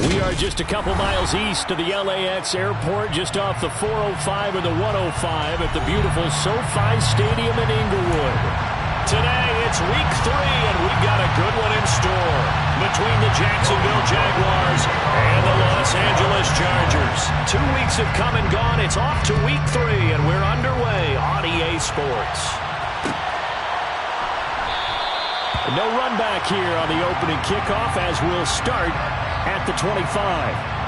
We are just a couple miles east of the LAX airport, just off the 405 and the 105 at the beautiful SoFi Stadium in Inglewood. Today, it's week 3, and we've got a good one in store between the Jacksonville Jaguars and the Los Angeles Chargers. 2 weeks have come and gone. It's off to week 3, and we're underway on EA Sports. No run back here on the opening kickoff as we'll start at the 25.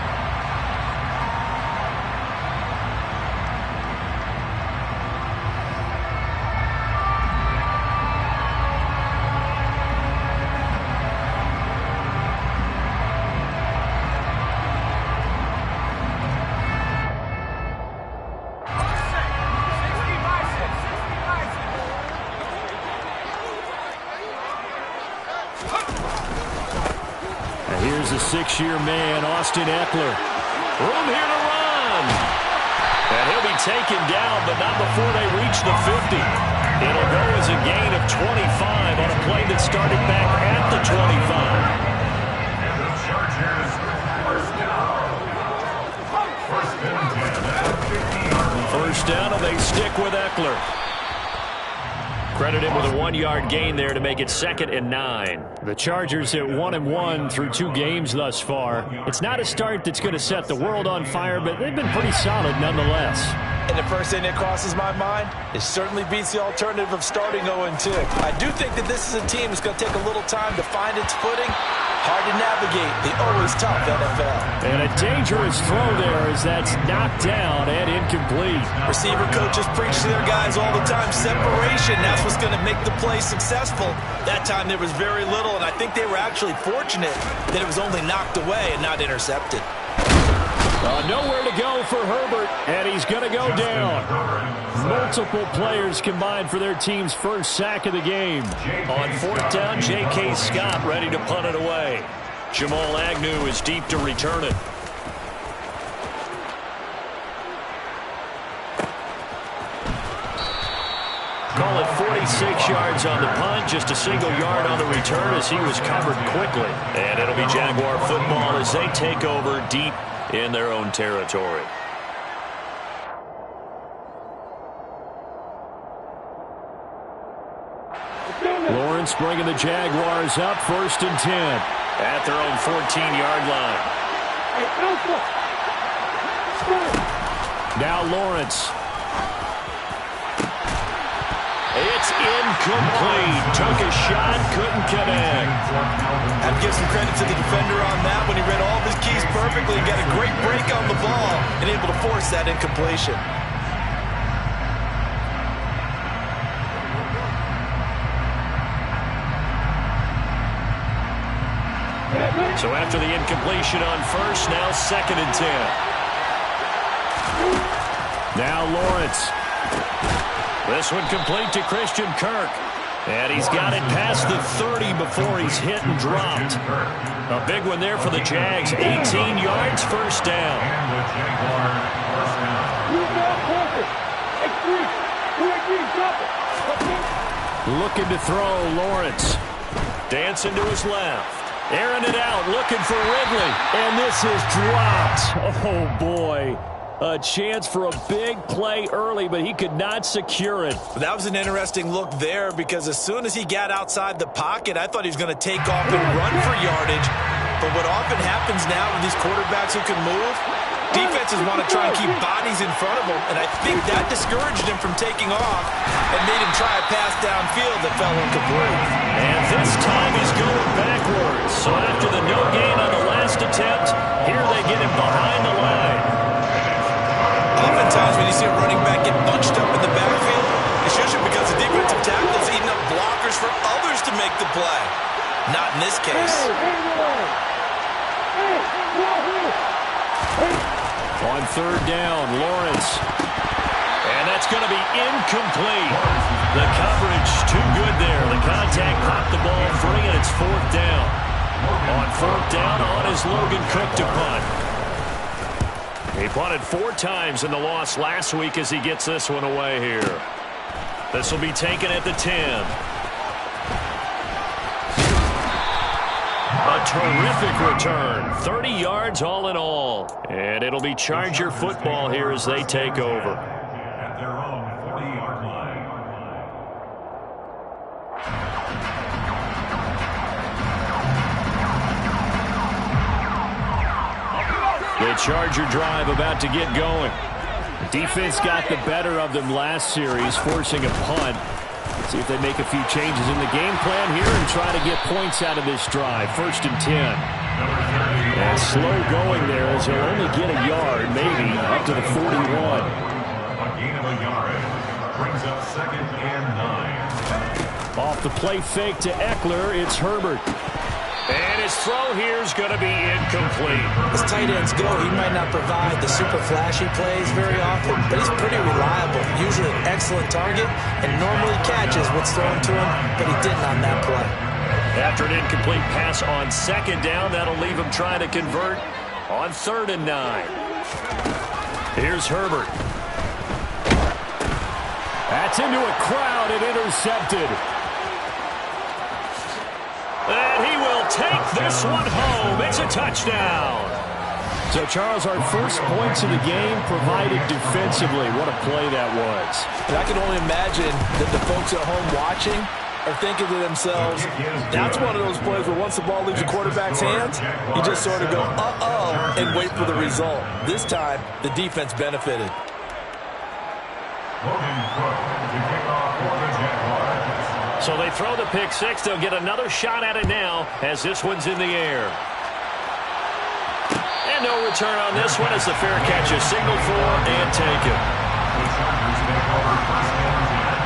Here's a 6-year man, Austin Ekeler. Room here to run. And he'll be taken down, but not before they reach the 50. It'll go as a gain of 25 on a play that started back at the 25. And the Chargers, first down, and they stick with Ekeler. Credit him with a 1-yard gain there to make it 2nd and 9. The Chargers at 1-1 through 2 games thus far. It's not a start that's going to set the world on fire, but they've been pretty solid nonetheless. And the first thing that crosses my mind, it certainly beats the alternative of starting 0-2. I do think that this is a team that's going to take a little time to find its footing. Hard to navigate the always tough NFL. And a dangerous throw there as that's knocked down and incomplete. Receiver coaches preach to their guys all the time. Separation, that's what's going to make the play successful. That time there was very little, and I think they were actually fortunate that it was only knocked away and not intercepted. Nowhere to go for Herbert, and he's going to go down. Multiple players combined for their team's first sack of the game. On 4th down, J.K. Scott ready to punt it away. Jamal Agnew is deep to return it. Call it 46 yards on the punt, just a single yard on the return as he was covered quickly. And it'll be Jaguar football as they take over deep in their own territory. Lawrence bringing the Jaguars up, 1st and 10 at their own 14-yard line. Now Lawrence. It's incomplete. Took a shot, couldn't connect. I'd give some credit to the defender on that when he read all of his keys perfectly and got a great break on the ball and able to force that incompletion. So after the incompletion on 1st, now 2nd and 10. Now Lawrence. This one complete to Christian Kirk. And he's got it past the 30 before he's hit and dropped. A big one there for the Jags. 18 yards, 1st down. Looking to throw, Lawrence. Dancing to his left. Airing it out, looking for Ridley. And this is dropped. Oh, boy. A chance for a big play early, but he could not secure it. That was an interesting look there because as soon as he got outside the pocket, I thought he was going to take off and run for yardage. But what often happens now with these quarterbacks who can move, defenses want to try and keep bodies in front of them, and I think that discouraged him from taking off and made him try a pass downfield that fell incomplete. And this time he's going backwards. So after the no gain on the last attempt, here they get him behind the line. Oftentimes when you see a running back get bunched up in the backfield, it's usually because the defensive tackle is eating up blockers for others to make the play. Not in this case. On 3rd down, Lawrence. And that's going to be incomplete. The coverage too good there. The contact popped the ball free, and it's 4th down. On 4th down, on is Logan Cook to punt. He punted 4 times in the loss last week as he gets this one away here. This will be taken at the 10. A terrific return. 30 yards all in all. And it'll be Charger football here as they take over. At their own 40-yard line. The Charger drive about to get going. The defense got the better of them last series, forcing a punt. See if they make a few changes in the game plan here and try to get points out of this drive. 1st and 10. And slow going there as he'll only get a yard, maybe, up to the 41. A gain of a yard brings up 2nd and 9. Off the play fake to Eckler, it's Herbert. And his throw here is going to be incomplete. As tight ends go, he might not provide the super flashy plays very often, but he's pretty reliable. Usually an excellent target and normally catches what's thrown to him, but he didn't on that play. After an incomplete pass on 2nd down, that'll leave him trying to convert on 3rd and 9. Here's Herbert. That's into a crowd and intercepted. And he will take this one home. It's a touchdown. So, Charles, our first points of the game provided defensively. What a play that was. And I can only imagine that the folks at home watching are thinking to themselves, that's one of those plays where once the ball leaves the quarterback's hands, you just sort of go, uh-oh, and wait for the result. This time, the defense benefited. Logan Cook to kick off for the Jaguars. So they throw the pick six. They'll get another shot at it now as this one's in the air. And no return on this one as the fair catch is signaled for and taken. The Chargers take over 1st and 10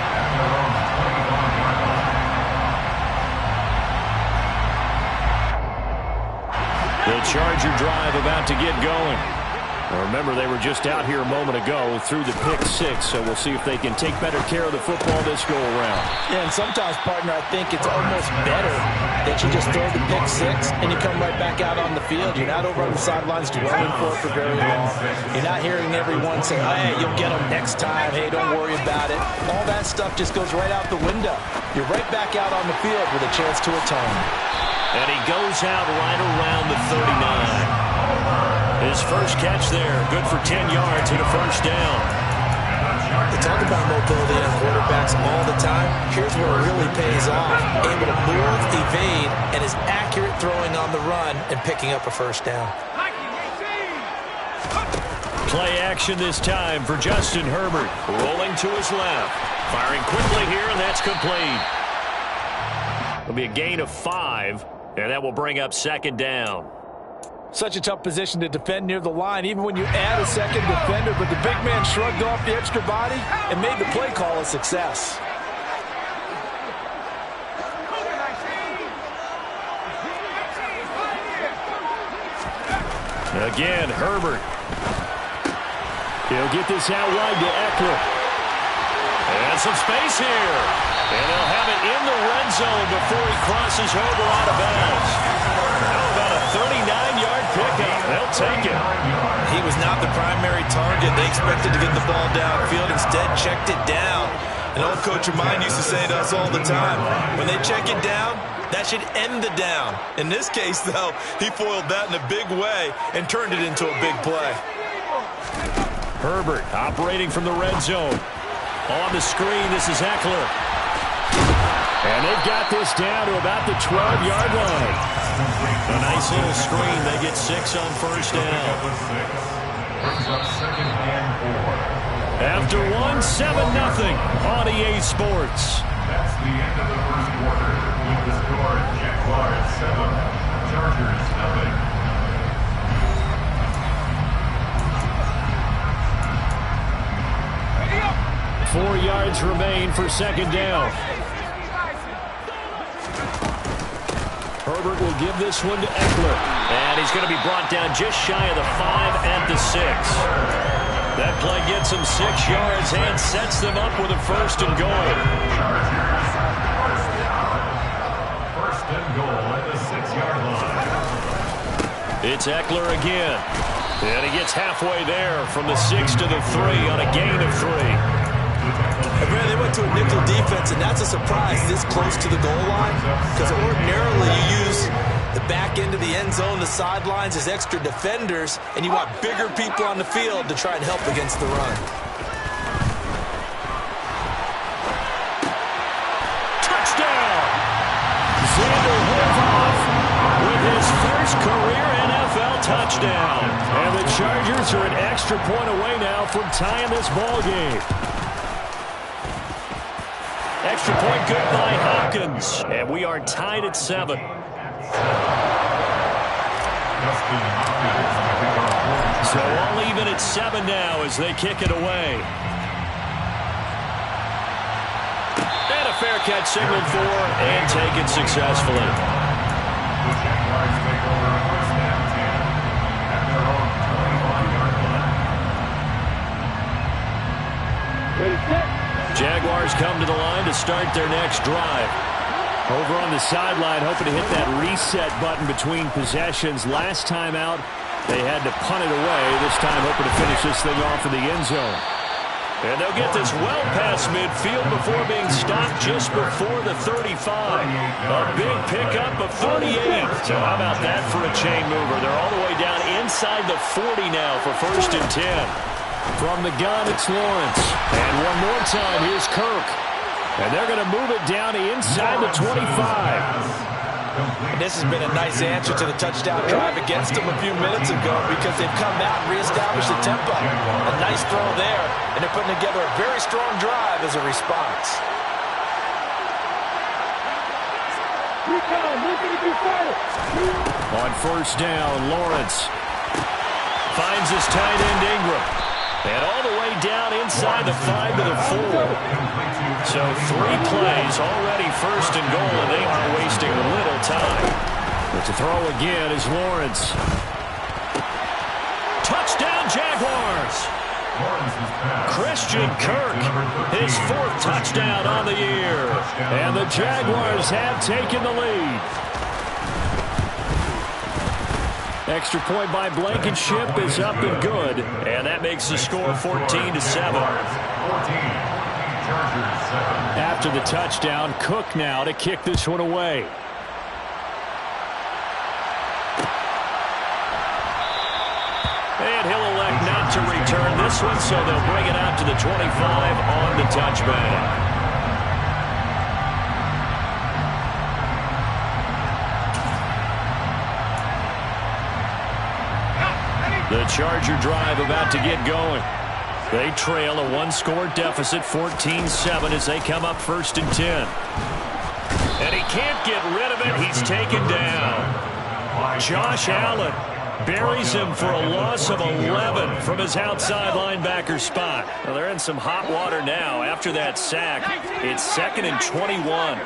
at their own 25-yard line. The Charger drive about to get going. Now remember, they were just out here a moment ago through the pick six, so we'll see if they can take better care of the football this go-around. Yeah, and sometimes, partner, I think it's almost better that you just throw the pick six and you come right back out on the field. You're not over on the sidelines dwelling for it for very long. You're not hearing everyone say, hey, you'll get them next time. Hey, don't worry about it. All that stuff just goes right out the window. You're right back out on the field with a chance to atone. And he goes out right around the 39. His first catch there, good for 10 yards and a 1st down. They talk about mobility in quarterbacks all the time. Here's where it really pays off. Able to move, evade, and is accurate throwing on the run and picking up a 1st down. Play action this time for Justin Herbert. Rolling to his left. Firing quickly here, and that's complete. It'll be a gain of 5, and that will bring up 2nd down. Such a tough position to defend near the line, even when you add a second defender, but the big man shrugged off the extra body and made the play call a success. Again, Herbert. He'll get this out wide to Eckler. And some space here. And they'll have it in the red zone before he crosses over out of bounds. How about a 39-yard pickup? They'll take it. He was not the primary target. They expected to get the ball downfield. Instead, checked it down. An old coach of mine used to say to us all the time, when they check it down, that should end the down. In this case, though, he foiled that in a big way and turned it into a big play. Herbert operating from the red zone. On the screen, this is Eckler. And they've got this down to about the 12-yard line. A nice little screen. They get 6 on 1st down. Brings up 2nd and 4. After 1, 7-0 on EA Sports. That's the end of the 1st quarter. With the score, Jaguars 7, Chargers 0. 4 yards remain for 2nd down. Herbert will give this one to Eckler. And he's going to be brought down just shy of the 5 at the 6. That play gets him 6 yards and sets them up with a 1st and goal. First and goal at the 6-yard line. It's Eckler again. And he gets halfway there from the 6 to the 3 on a gain of 3. They went to a nickel defense, and that's a surprise this close to the goal line, because ordinarily you use The back end of the end zone, the sidelines, is extra defenders, and you want bigger people on the field to try and help against the run. Touchdown! Xander Horvath with his first career NFL touchdown. And the Chargers are an extra point away now from tying this ball game. Extra point good by Hopkins. And we are tied at 7. So all even at 7 now as they kick it away. And a fair catch signaled for and taken successfully. The Jaguars take over first and 10 at their own 25-yard line. Jaguars come to the line to start their next drive. Over on the sideline, hoping to hit that reset button between possessions. Last time out, they had to punt it away. This time, hoping to finish this thing off in the end zone. And they'll get this well past midfield before being stopped just before the 35. A big pickup of 38. So how about that for a chain mover? They're all the way down inside the 40 now for first and 10. From the gun, it's Lawrence. And one more time, here's Kirk. And they're going to move it down inside the 25. And this has been a nice answer to the touchdown drive against them a few minutes ago because they've come out and reestablished the tempo. A nice throw there, and they're putting together a very strong drive as a response. On first down, Lawrence finds his tight end Ingram. And all the way down inside the 5 to the 4. So 3 plays already first and goal, and they are wasting little time. But to throw again is Lawrence. Touchdown, Jaguars! Christian Kirk, his 4th touchdown on the year. And the Jaguars have taken the lead. Extra point by Blankenship is up and good. And that makes the score 14-7. After the touchdown, Cook now to kick this one away. And he'll elect not to return this one, so they'll bring it out to the 25 on the touchback. The Charger drive about to get going. They trail a 1-score deficit, 14-7, as they come up first and 10. And he can't get rid of it. He's taken down. Josh Allen buries him for a loss of 11 from his outside linebacker spot. Well, they're in some hot water now after that sack. It's 2nd and 21.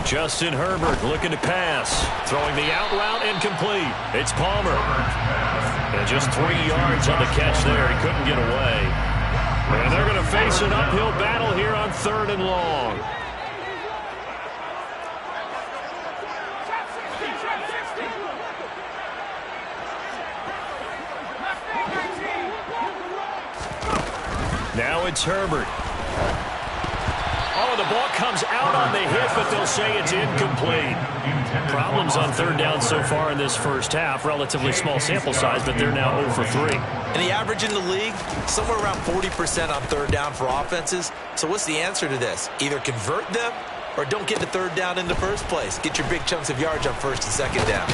Justin Herbert looking to pass. Throwing the out route incomplete. It's Palmer. And just 3 yards on the catch there. He couldn't get away. And they're going to face an uphill battle here on 3rd and long. Now it's Herbert. Oh, the ball comes out on the hit, but they'll say it's incomplete. Problems on 3rd down so far in this first half. Relatively small sample size, but they're now 0 for 3. And the average in the league, somewhere around 40% on 3rd down for offenses. So what's the answer to this? Either convert them or don't get the 3rd down in the first place. Get your big chunks of yards on 1st and 2nd down.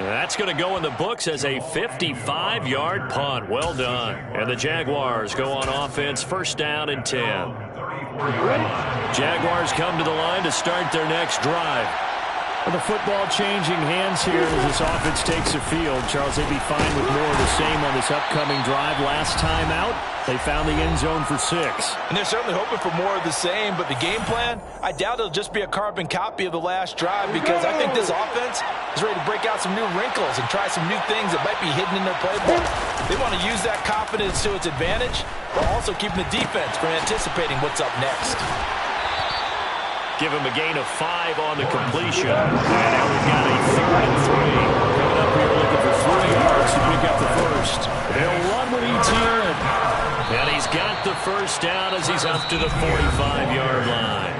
That's going to go in the books as a 55-yard punt. Well done. And the Jaguars go on offense, 1st down and 10. Jaguars come to the line to start their next drive. The football changing hands here as this offense takes the field. Charles, they'd be fine with more of the same on this upcoming drive. Last time out, they found the end zone for 6. And they're certainly hoping for more of the same, but the game plan, I doubt it'll just be a carbon copy of the last drive because I think this offense is ready to break out some new wrinkles and try some new things that might be hidden in their playbook. They want to use that confidence to its advantage, while also keeping the defense from anticipating what's up next. Give him a gain of 5 on the completion. And now we've got a 3rd and 3. Coming up here looking for 3. yards to pick up the first. They'll run with Etienne. And he's got the first down as he's up to the 45-yard line.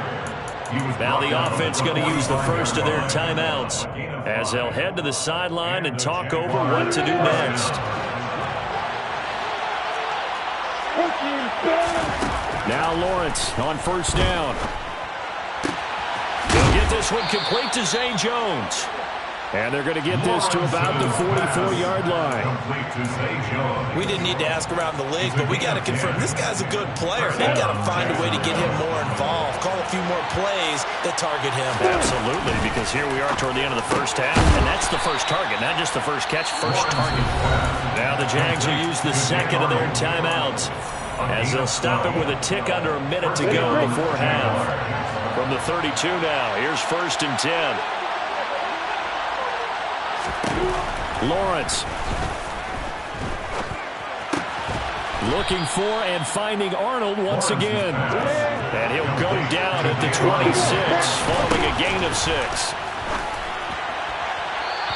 Now the offense going to use the first of their timeouts as they'll head to the sideline and talk over what to do next. Now Lawrence on first down. They'll get this one complete to Zay Jones. And they're going to get this to about the 44-yard line. We didn't need to ask around the league, but we got to confirm this guy's a good player. They've got to find a way to get him more involved, call a few more plays that target him. Absolutely, because here we are toward the end of the first half, and that's the first target, not just the first catch, first target. Now the Jags will use the second of their timeouts as they'll stop it with a tick under a minute to go before half. From the 32 now, here's 1st and 10. Lawrence looking for and finding Arnold once again. And he'll go down at the 26, following a gain of 6.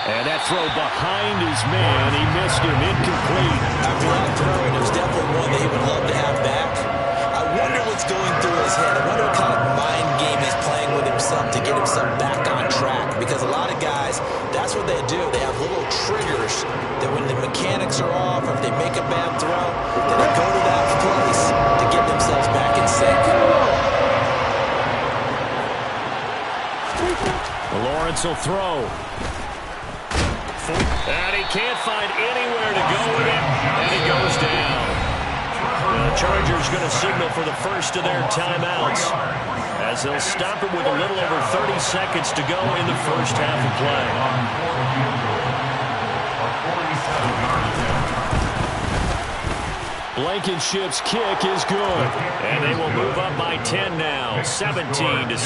And that throw behind his man, he missed him, incomplete. After that throw, it was definitely one that he would love to have back. I wonder what's going through his head. I wonder what kind of mind game he's playing with himself to get himself back on track. Because a lot of guys, that's what they do. They have little triggers that when the mechanics are off or if they make a bad throw, then they go to that place to get themselves back in sync. Lawrence will throw. And he can't find anywhere to go with it. And he goes down. The Chargers going to signal for the first of their timeouts as they'll stop it with a little over 30 seconds to go in the first half of play. Blankenship's kick is good. And they will move up by 10 now, 17-7.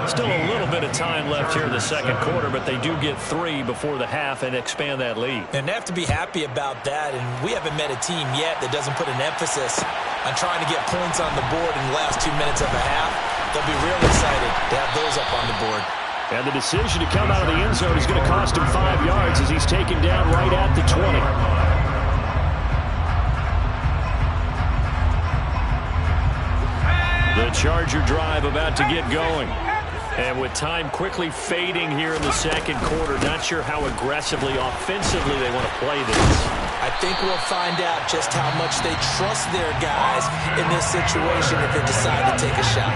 Still a little bit of time left here in the second quarter, but they do get 3 before the half and expand that lead. And they have to be happy about that, and we haven't met a team yet that doesn't put an emphasis on trying to get points on the board in the last 2 minutes of a half. They'll be real excited to have those up on the board. And the decision to come out of the end zone is going to cost him 5 yards as he's taken down right at the 20. The Charger drive about to get going. And with time quickly fading here in the second quarter, not sure how aggressively, offensively they want to play this. I think we'll find out just how much they trust their guys in this situation if they decide to take a shot.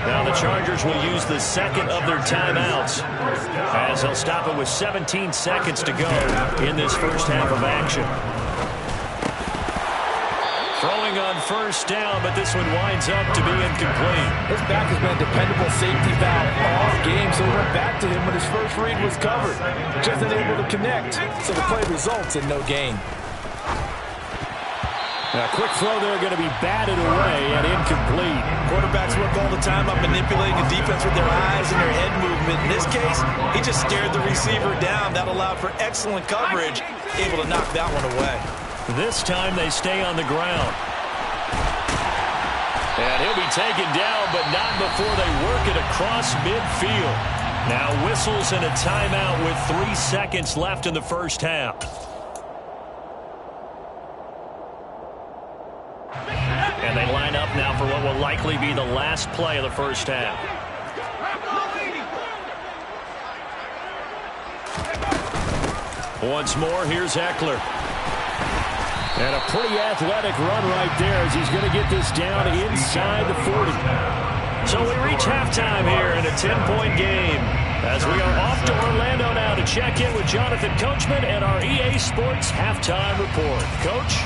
Now the Chargers will use the second of their timeouts as they'll stop it with 17 seconds to go in this first half of action. Throwing on first down, but this one winds up to be incomplete. His back has been a dependable safety valve all game, so he went back to him when his first read was covered. Just unable to connect, so the play results in no gain. A quick throw there going to be batted away and incomplete. Quarterbacks work all the time on manipulating the defense with their eyes and their head movement. In this case, he just stared the receiver down. That allowed for excellent coverage, able to knock that one away. This time they stay on the ground. And he'll be taken down, but not before they work it across midfield. Now whistles and a timeout with 3 seconds left in the first half. And they line up now for what will likely be the last play of the first half. Once more, here's Eckler. And a pretty athletic run right there as he's going to get this down inside the 40. So we reach halftime here in a 10-point game as we are off to Orlando now to check in with Jonathan Coachman and our EA Sports Halftime Report. Coach?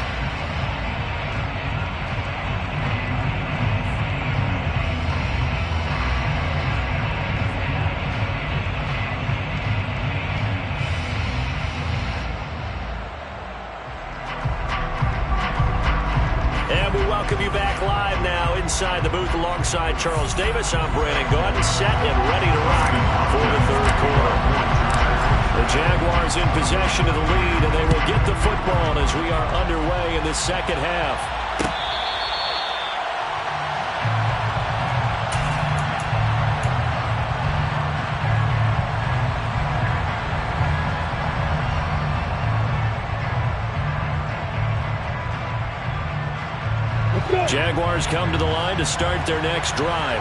Welcome you back live now inside the booth alongside Charles Davis. I'm Brandon Gaudin, set and ready to rock for the third quarter. The Jaguars in possession of the lead, and they will get the football as we are underway in the second half. Jaguars come to the line to start their next drive.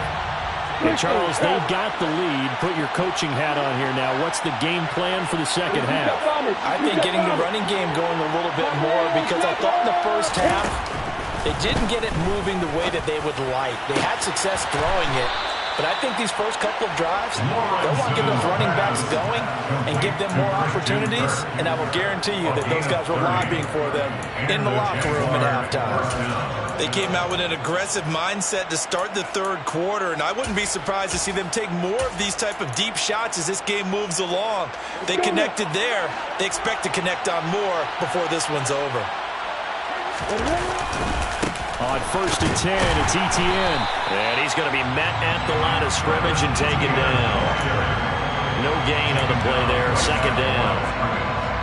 And Charles, they've got the lead. Put your coaching hat on here now. What's the game plan for the second half? I think getting the running game going a little bit more, because I thought in the first half they didn't get it moving the way that they would like. They had success throwing it, but I think these first couple of drives, they'll want to get those running backs going and give them more opportunities, and I will guarantee you that those guys were lobbying for them in the locker room at halftime. They came out with an aggressive mindset to start the third quarter, and I wouldn't be surprised to see them take more of these type of deep shots as this game moves along. They connected there. They expect to connect on more before this one's over. On 1st and 10, it's Etienne. And he's going to be met at the line of scrimmage and taken down. No gain on the play there. Second down.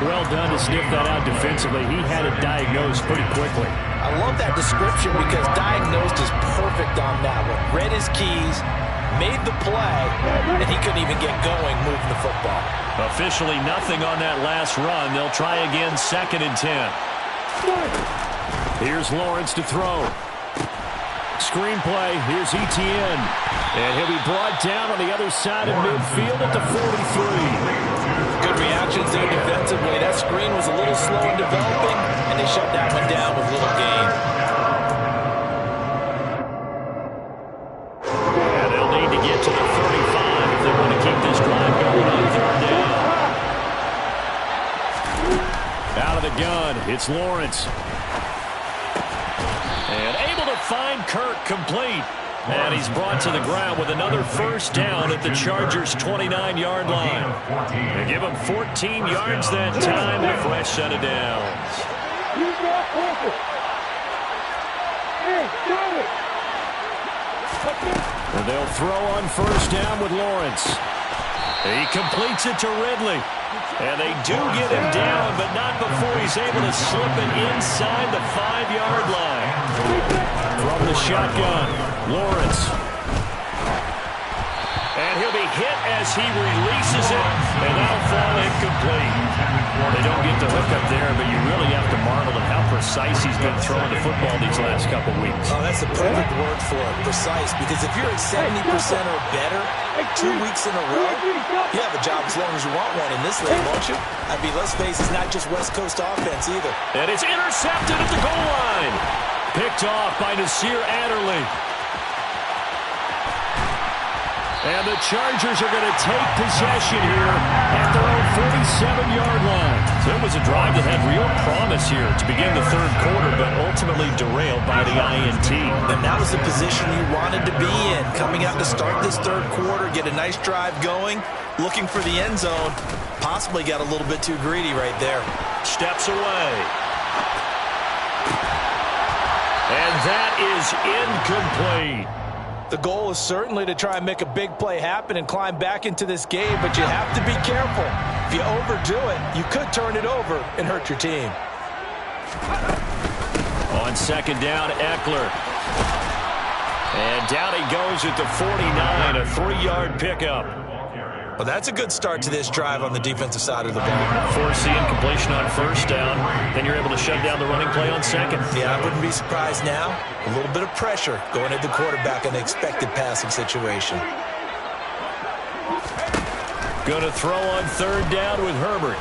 Well done to sniff that out defensively. He had it diagnosed pretty quickly. I love that description because diagnosed is perfect on that one. Read his keys, made the play, and he couldn't even get going moving the football. Officially nothing on that last run. They'll try again 2nd and 10. Here's Lawrence to throw. Screenplay. Here's Etienne. And he'll be brought down on the other side of midfield at the 43. Good reactions there defensively. That screen was a little slow in developing, and they shut that one down with little gain. And they'll need to get to the 35 if they want to keep this drive going on 3rd down. Out of the gun, it's Lawrence. And able to find Kirk complete. And he's brought to the ground with another 1st down at the Chargers' 29-yard line. They give him 14 yards that time and a fresh set of downs. And they'll throw on 1st down with Lawrence. He completes it to Ridley. And they do get him down, but not before he's able to slip it inside the 5-yard line. From the shotgun, Lawrence. And he'll be hit as he releases it, and that'll fall incomplete. They don't get the hook up there, but you really have to marvel at how precise he's been throwing the football these last couple weeks. Oh, that's the perfect word for it, precise, because if you're at 70% or better 2 weeks in a row, you have a job as long as you want one in this league, won't you? I mean, let's face it, it's not just West Coast offense either. And it's intercepted at the goal line. Picked off by Nasir Adderley. And the Chargers are going to take possession here at their own 47-yard line. So it was a drive that had real promise here to begin the 3rd quarter, but ultimately derailed by the INT. And that was the position you wanted to be in. Coming out to start this 3rd quarter, get a nice drive going, looking for the end zone. Possibly got a little bit too greedy right there. Steps away. And that is incomplete. The goal is certainly to try and make a big play happen and climb back into this game, but you have to be careful. If you overdo it, you could turn it over and hurt your team. On 2nd down, Eckler. And down he goes at the 49, a 3-yard pickup. Well, that's a good start to this drive on the defensive side of the ball. Forcing completion on 1st down. Then you're able to shut down the running play on 2nd. Yeah, I wouldn't be surprised now. A little bit of pressure going at the quarterback in the expected passing situation. Going to throw on 3rd down with Herbert.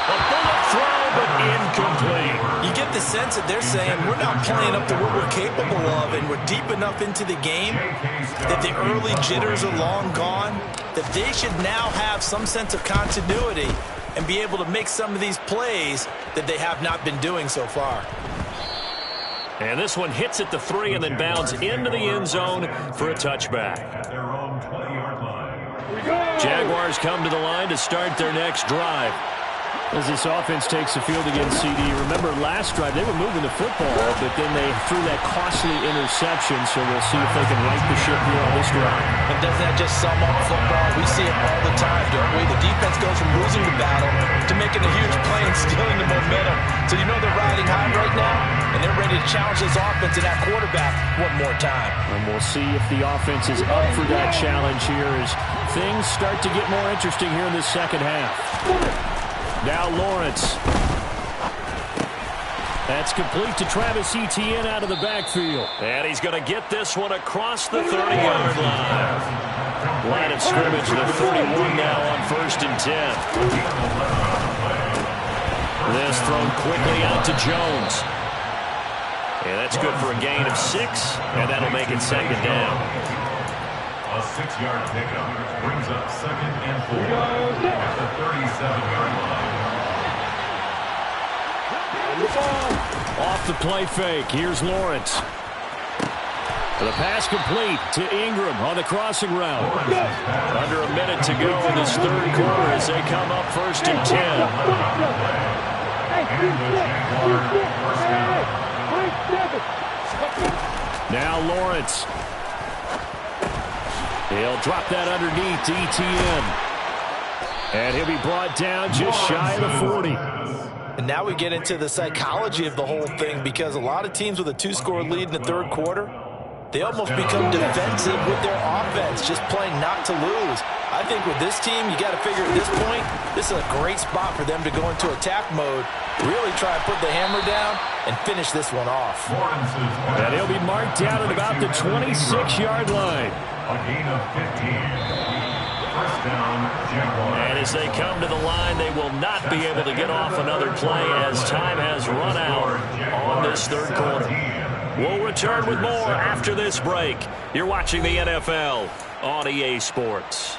A bullet throw, but incomplete. You get the sense that they're saying we're not playing up to what we're capable of, and we're deep enough into the game that the early jitters are long gone, that they should now have some sense of continuity and be able to make some of these plays that they have not been doing so far. And this one hits at the 3 and then bounds into the end zone for a touchback. Jaguars come to the line to start their next drive. As this offense takes the field against CD. Remember last drive, they were moving the football, but then they threw that costly interception, so we'll see if they can right the ship here on this drive. And doesn't that just sum up football? We see it all the time, don't we? The defense goes from losing the battle to making a huge play and stealing the momentum. So you know they're riding high right now, and they're ready to challenge this offense and that quarterback one more time. And we'll see if the offense is up for that challenge here as things start to get more interesting here in the second half. Now Lawrence. That's complete to Travis Etienne out of the backfield. And he's going to get this one across the 30-yard line. Line of scrimmage, the 31 now on 1st and 10. This thrown quickly out to Jones. And that's good for a gain of 6, and that'll make it 2nd down. A 6-yard pickup brings up 2nd and 4 at the 37-yard line. Off the play fake. Here's Lawrence. The pass complete to Ingram on the crossing route. Under a minute to go in this 3rd quarter as they come up 1st and 10. Now Lawrence. He'll drop that underneath to Etienne. And he'll be brought down just shy of the 40. And now we get into the psychology of the whole thing, because a lot of teams with a 2-score lead in the 3rd quarter, they almost become defensive with their offense, just playing not to lose. I think with this team, you got to figure at this point, this is a great spot for them to go into attack mode, really try and put the hammer down and finish this one off. And he'll be marked down at about the 26-yard line. A gain of 15. First down, Jaguars. And as they come to the line, they will not be able to get off another play as time has run out on this 3rd quarter. We'll return with more after this break. You're watching the NFL on EA Sports.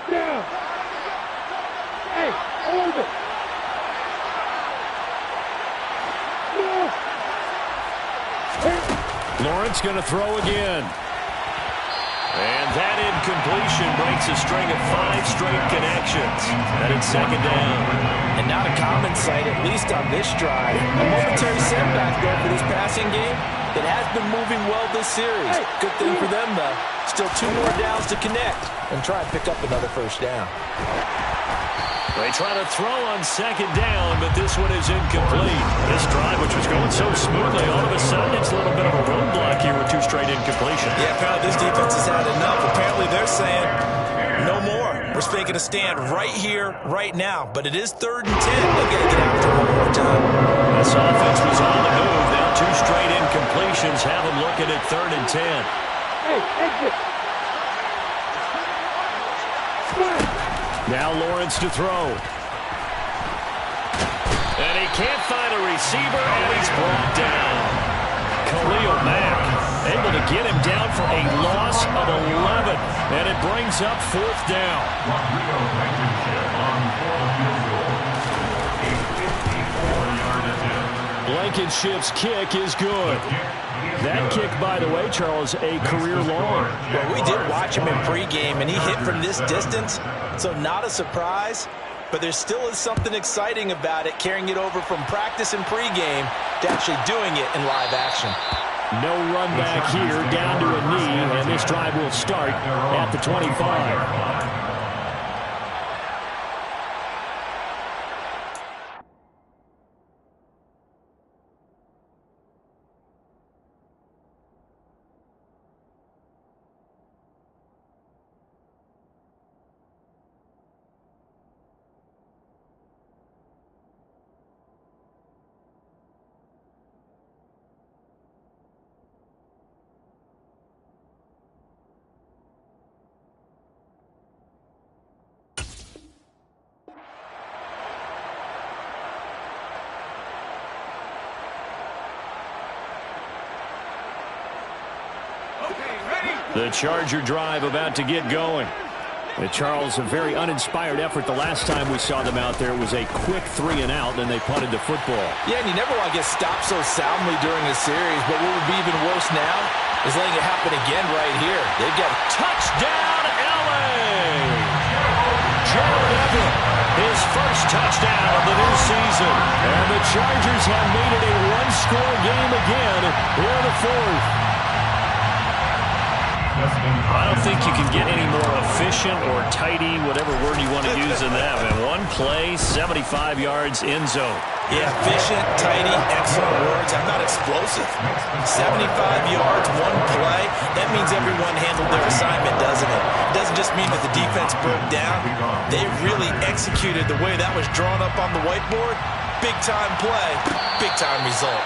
Down. Hey, hold it. Lawrence going to throw again. And that incompletion breaks a string of 5 straight connections. And it's 2nd down. And not a common sight, at least on this drive. A momentary setback there for this passing game. It has been moving well this series. Good thing for them, though. Still 2 more downs to connect and try and pick up another 1st down. They try to throw on 2nd down, but this one is incomplete. This drive, which was going so smoothly, all of a sudden it's a little bit of a roadblock here with 2 straight incompletions. Yeah, apparently this defense has had enough. Apparently they're saying no more. We're making a stand right here, right now. But it is 3rd and 10. They've got to get after it one more time. This offense was on the move. Now 2 straight incompletions have them looking at 3rd and 10. Hey, exit. Now Lawrence to throw. And he can't find a receiver, and he's brought down. Khalil Mack able to get him down for a loss of 11. And it brings up 4th down. Rodrigo Blankenship on 4th field goal. A 54-yard attempt. Blankenship's kick is good. That kick, by the way, Charles, a career long. Well, we did watch him in pregame, and he hit from this distance, so not a surprise. But there still is something exciting about it, carrying it over from practice and pregame to actually doing it in live action. No run back here, down to a knee, and this drive will start at the 25. The Charger drive about to get going. Charles, a very uninspired effort the last time we saw them out there. It was a quick 3 and out, and they punted the football. Yeah, and you never want to get stopped so soundly during a series, but what would be even worse now is letting it happen again right here. They've got touchdown, L.A. Gerald Everett, his first touchdown of the new season. And the Chargers have made it a one-score game again here in the 4th. I don't think you can get any more efficient or tidy, whatever word you want to use in that. And one One play, 75 yards in zone. Yeah, efficient, tidy, excellent words. How about explosive? 75 yards, one play. That means everyone handled their assignment, doesn't it? It doesn't just mean that the defense broke down. They really executed the way that was drawn up on the whiteboard. Big-time play, big-time result.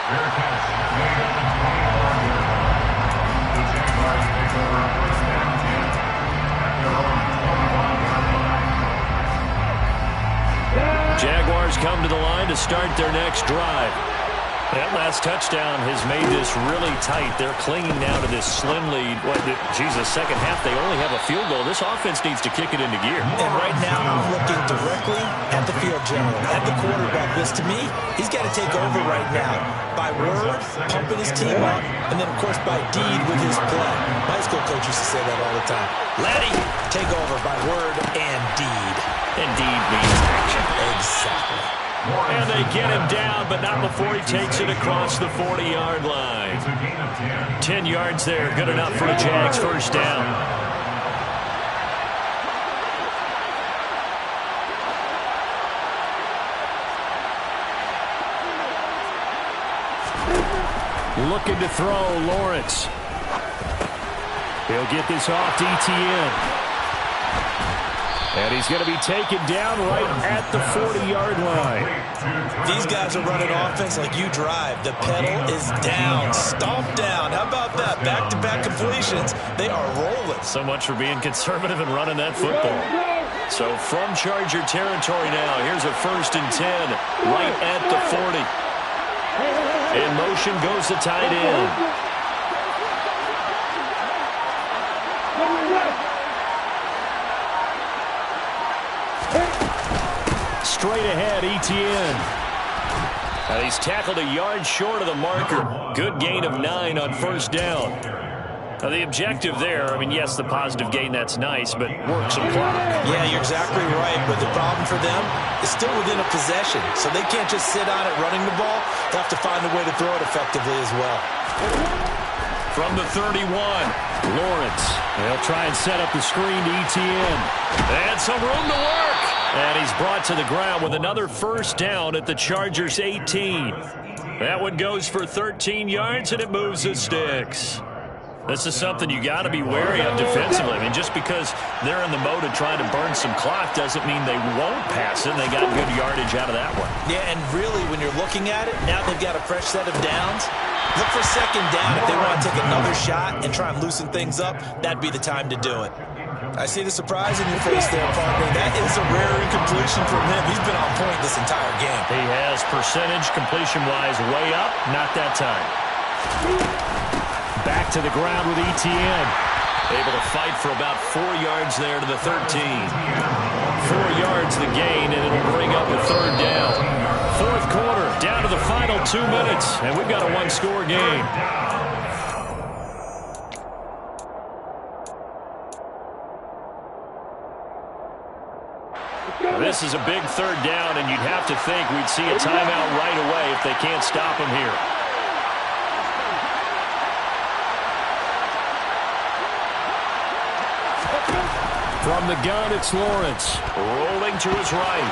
Jaguars come to the line to start their next drive. That last touchdown has made this really tight. They're clinging now to this slim lead. Second half, they only have a field goal. This offense needs to kick it into gear. And right now, I'm looking directly at the field general, at the quarterback. Because to me, he's got to take over right now. By word, pumping his team up, and then, of course, by deed with his play. My high school coach used to say that all the time. Laddie, take over by word and deed. And deed means action. Exactly. And they get him down, but not before he takes it across the 40-yard line. 10 yards there, good enough for a Jags first down. Looking to throw, Lawrence. He'll get this off to Etienne. And he's going to be taken down right at the 40-yard line. These guys are running offense like you drive. The pedal is down, stomp down. How about that? Back-to-back completions. They are rolling. So much for being conservative and running that football. So from Charger territory now, here's a 1st and 10 right at the 40. In motion goes the tight end. Straight ahead, Etienne. And he's tackled a yard short of the marker. Good gain of 9 on first down. Now, the objective there, I mean, yes, the positive gain, that's nice, but work some clock. Yeah, you're exactly right. But the problem for them is still within a possession. So they can't just sit on it running the ball. They have to find a way to throw it effectively as well. From the 31, Lawrence. They'll try and set up the screen to Etienne. And some room to work. And he's brought to the ground with another first down at the Chargers' 18. That one goes for 13 yards, and it moves the sticks. This is something you got to be wary of defensively. I mean, just because they're in the mode of trying to burn some clock doesn't mean they won't pass it. They got good yardage out of that one. Yeah, and really, when you're looking at it, now they've got a fresh set of downs. Look for second down. If they want to take another shot and try and loosen things up, that'd be the time to do it. I see the surprise in your face there, partner. That is a rare incompletion from him. He's been on point this entire game. He has percentage completion-wise way up. Not that time. Back to the ground with Etienne. Able to fight for about 4 yards there to the 13. 4 yards the gain, and it'll bring up a third down. Fourth quarter, down to the final 2 minutes, and we've got a one-score game. This is a big third down, and you'd have to think we'd see a timeout right away if they can't stop him here. From the gun, it's Lawrence. Rolling to his right.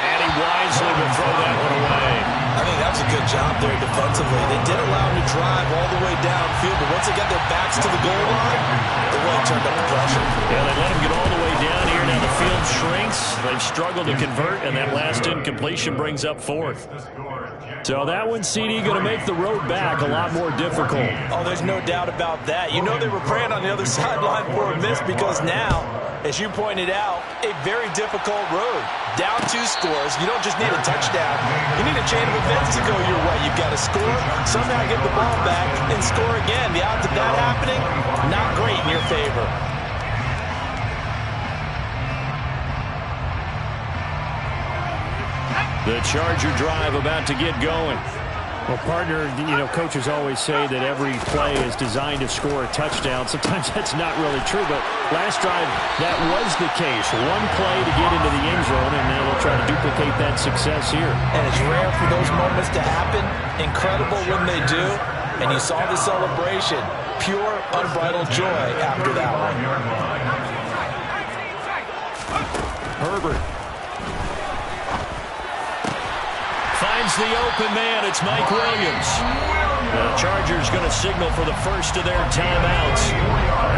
And he wisely will throw that one away. I think that was a good job there defensively. They did allow him to drive all the way downfield, but once they got their backs to the goal line, they really turned up the pressure. Yeah, they let him get all the way down here. Now the field shrinks. They've struggled to convert, and that last incompletion brings up fourth. So that one, CD, going to make the road back a lot more difficult. Oh, there's no doubt about that. You know they were praying on the other sideline for a miss because now, as you pointed out, a very difficult road. Down 2 scores. You don't just need a touchdown. You need a chain of events to go your way. You've got to score, somehow get the ball back, and score again. The odds of that happening, not great in your favor. The Charger drive about to get going. Well, partner, you know, coaches always say that every play is designed to score a touchdown. Sometimes that's not really true, but last drive, that was the case. One play to get into the end zone, and now they'll try to duplicate that success here. And it's rare for those moments to happen. Incredible when they do. And you saw the celebration. Pure, unbridled joy after that one. Herbert finds the open man. It's Mike Williams. The Chargers going to signal for the first of their timeouts,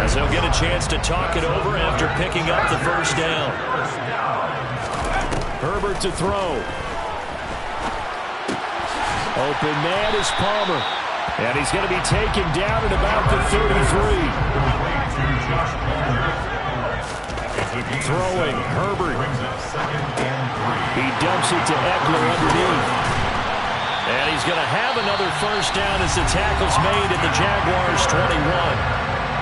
as they'll get a chance to talk it over after picking up the first down. Herbert to throw. Open man is Palmer. And he's going to be taken down at about the 33. Throwing, Herbert. He dumps it to Eckler underneath. And he's going to have another first down as the tackle's made at the Jaguars' 21.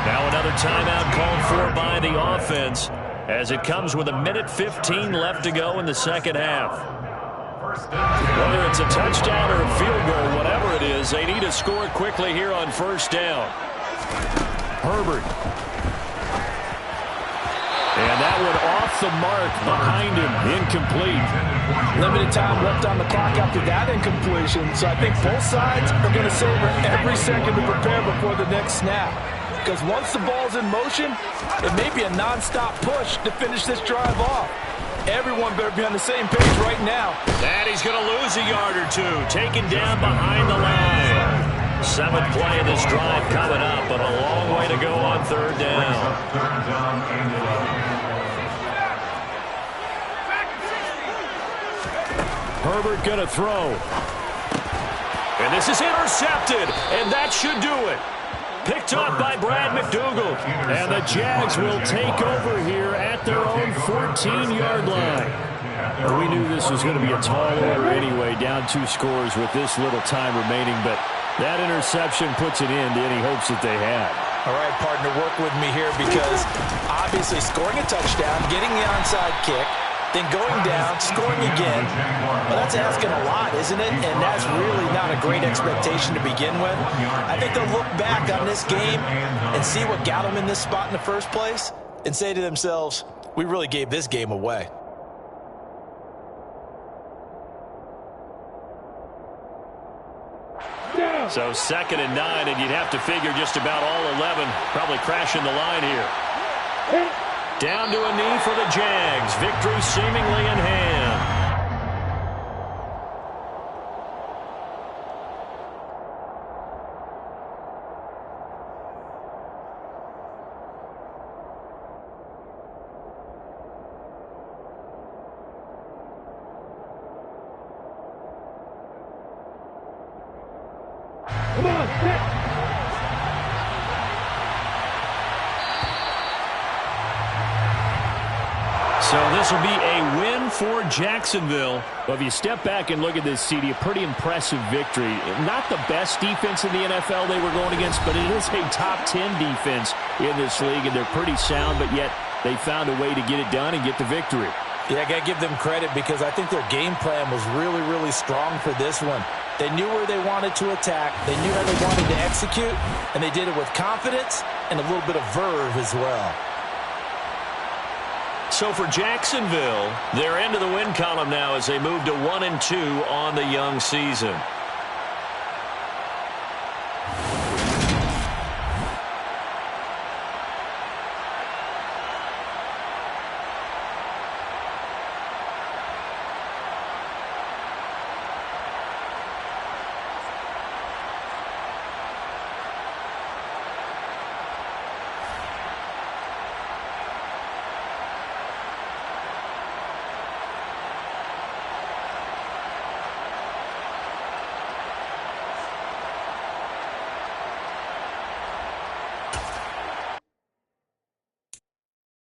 Now another timeout called for by the offense, as it comes with 1:15 left to go in the second half. Whether it's a touchdown or a field goal, whatever it is, they need to score quickly here on first down. Herbert. And that one off the mark behind him. Incomplete. Limited time left on the clock after that incompletion, so I think both sides are going to savor every second to prepare before the next snap. Because once the ball's in motion, it may be a nonstop push to finish this drive off. Everyone better be on the same page right now. And he's going to lose a yard or two. Taken down behind the line. 7th play of this drive coming up, but a long way to go on third down. Herbert going to throw. And this is intercepted, and that should do it. Picked up by Brad McDougald. And the Jags will take over here at their own 14-yard line. We knew this was going to be a tall order anyway, down 2 scores with this little time remaining, but that interception puts an end to any hopes that they had. All right, partner, work with me here, because obviously scoring a touchdown, getting the onside kick, then going down, scoring again, well, that's asking a lot, isn't it? And that's really not a great expectation to begin with. I think they'll look back on this game and see what got them in this spot in the first place and say to themselves, we really gave this game away. So 2nd and 9, and you'd have to figure just about all 11 probably crashing the line here. Down to a knee for the Jags. Victory seemingly in hand. Come on, sit. So this will be a win for Jacksonville. Well, if you step back and look at this, CD, a pretty impressive victory. Not the best defense in the NFL they were going against, but it is a top 10 defense in this league, and they're pretty sound, but yet they found a way to get it done and get the victory. Yeah, I got to give them credit, because I think their game plan was really, really strong for this one. They knew where they wanted to attack. They knew how they wanted to execute, and they did it with confidence and a little bit of verve as well. So for Jacksonville, they're into the win column now as they move to 1-2 on the young season.